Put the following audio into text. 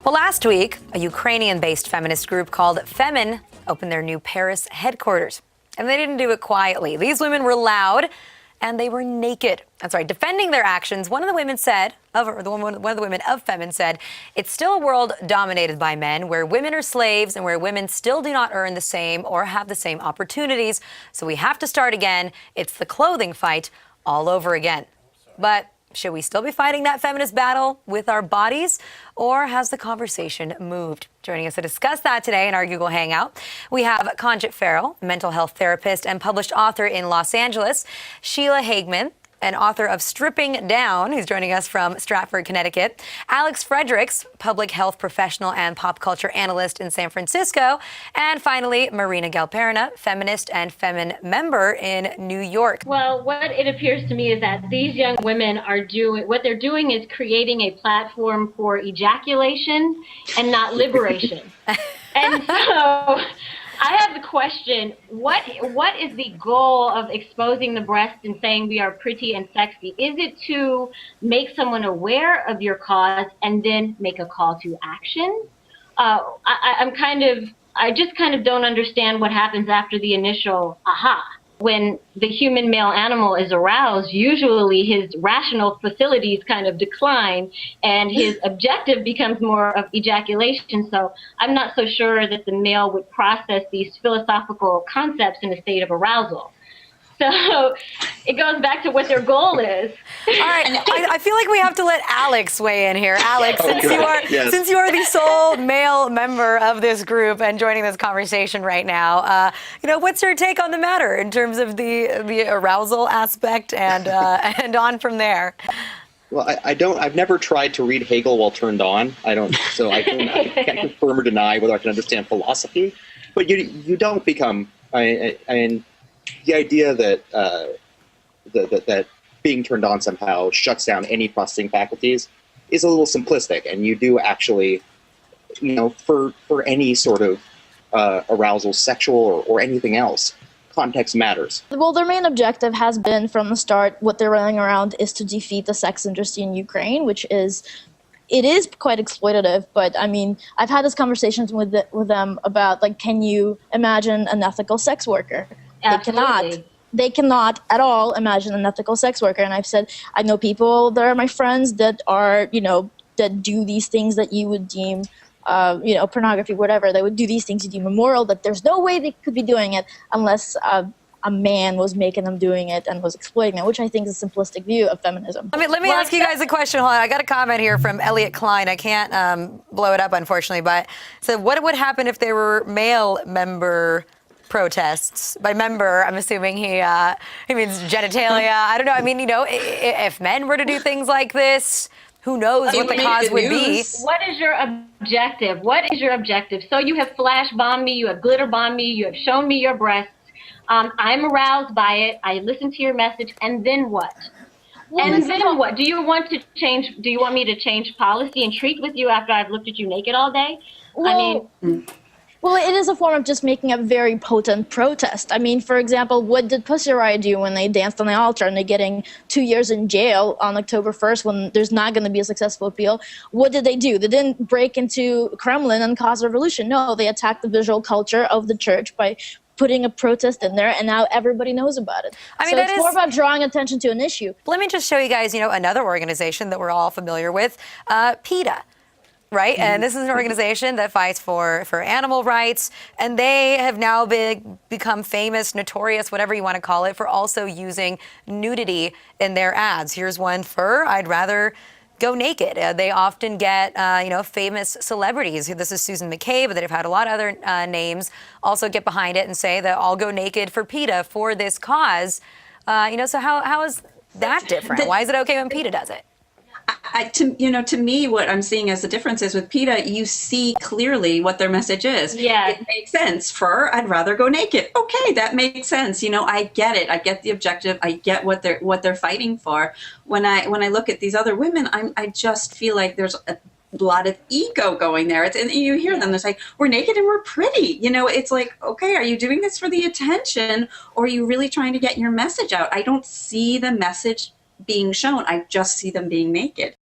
Well, last week, a Ukrainian-based feminist group called Femin opened their new Paris headquarters. And they didn't do it quietly. These women were loud and they were naked. That's right, defending their actions. One of the women of Femin said, it's still a world dominated by men, where women are slaves and where women still do not earn the same or have the same opportunities. So we have to start again. It's the clothing fight all over again. But should we still be fighting that feminist battle with our bodies, or has the conversation moved? Joining us to discuss that today in our Google Hangout, we have Kongit Farrell, mental health therapist and published author in Los Angeles, Sheila Hageman, an author of Stripping Down, who's joining us from Stratford, Connecticut, Alex Fredericks, public health professional and pop culture analyst in San Francisco, and finally, Marina Galperina, feminist and Femin member in New York. Well, what it appears to me is that these young women are what they're doing is creating a platform for ejaculation and not liberation. And so I have the question, what is the goal of exposing the breast and saying we are pretty and sexy? Is it to make someone aware of your cause and then make a call to action? I just kind of don't understand what happens after the initial aha. When the human male animal is aroused, usually his rational facilities kind of decline and his objective becomes more of ejaculation. So I'm not so sure that the male would process these philosophical concepts in a state of arousal. So it goes back to what their goal is. All right, I feel like we have to let Alex weigh in here. Alex, since you are the sole male member of this group and joining this conversation right now, what's your take on the matter in terms of the arousal aspect and on from there? Well, I've never tried to read Hegel while turned on. I can't confirm or deny whether I can understand philosophy, but you don't become. The idea that that being turned on somehow shuts down any processing faculties is a little simplistic, and you do actually, for any sort of arousal, sexual or anything else, context matters. Well, their main objective has been from the start, what they're running around is to defeat the sex industry in Ukraine, which is quite exploitative, but I mean, I've had these conversations with them about, like, can you imagine an ethical sex worker? Absolutely. They cannot at all imagine an ethical sex worker. And I've said, I know people that are my friends that are, that do these things that you would deem, pornography, whatever. They would do these things you deem immoral, that there's no way they could be doing it unless a man was making them doing it and was exploiting it, which I think is a simplistic view of feminism. Let me ask you guys a question. Hold on. I got a comment here from Elliot Klein. I can't blow it up, unfortunately, but so what would happen if there were male member protests? By member, I'm assuming he means genitalia. I don't know. I mean, if men were to do things like this, who knows what the cause would be? What is your objective? What is your objective? So you have flash bombed me, you have glitter bombed me, you have shown me your breasts. I'm aroused by it. I listen to your message, and then what? Then what? Do you want me to change policy and treat with you after I've looked at you naked all day? Well, it is a form of just making a very potent protest. I mean, for example, what did Pussy Riot do when they danced on the altar and they're getting 2 years in jail on October 1st when there's not going to be a successful appeal? What did they do? They didn't break into Kremlin and cause a revolution. No, they attacked the visual culture of the church by putting a protest in there, and now everybody knows about it. I mean, so it's more about drawing attention to an issue. Let me just show you guys, another organization that we're all familiar with, Peta. Right? And this is an organization that fights for animal rights, and they have now become famous, notorious, whatever you want to call it, for also using nudity in their ads. Here's one for I'd rather go naked. They often get, famous celebrities. This is Susan McCabe, but they've had a lot of other names also get behind it and say that I'll go naked for PETA for this cause. So how is that different? Why is it okay when PETA does it? To me, what I'm seeing as the difference is with PETA, you see clearly what their message is. Yeah. It makes sense. I'd rather go naked. Okay, that makes sense. I get it. I get the objective. I get what they're fighting for. When I look at these other women, I just feel like there's a lot of ego going there. And you hear them, they're like, we're naked and we're pretty. It's like, okay, are you doing this for the attention, or are you really trying to get your message out? I don't see the message being shown. I just see them being naked.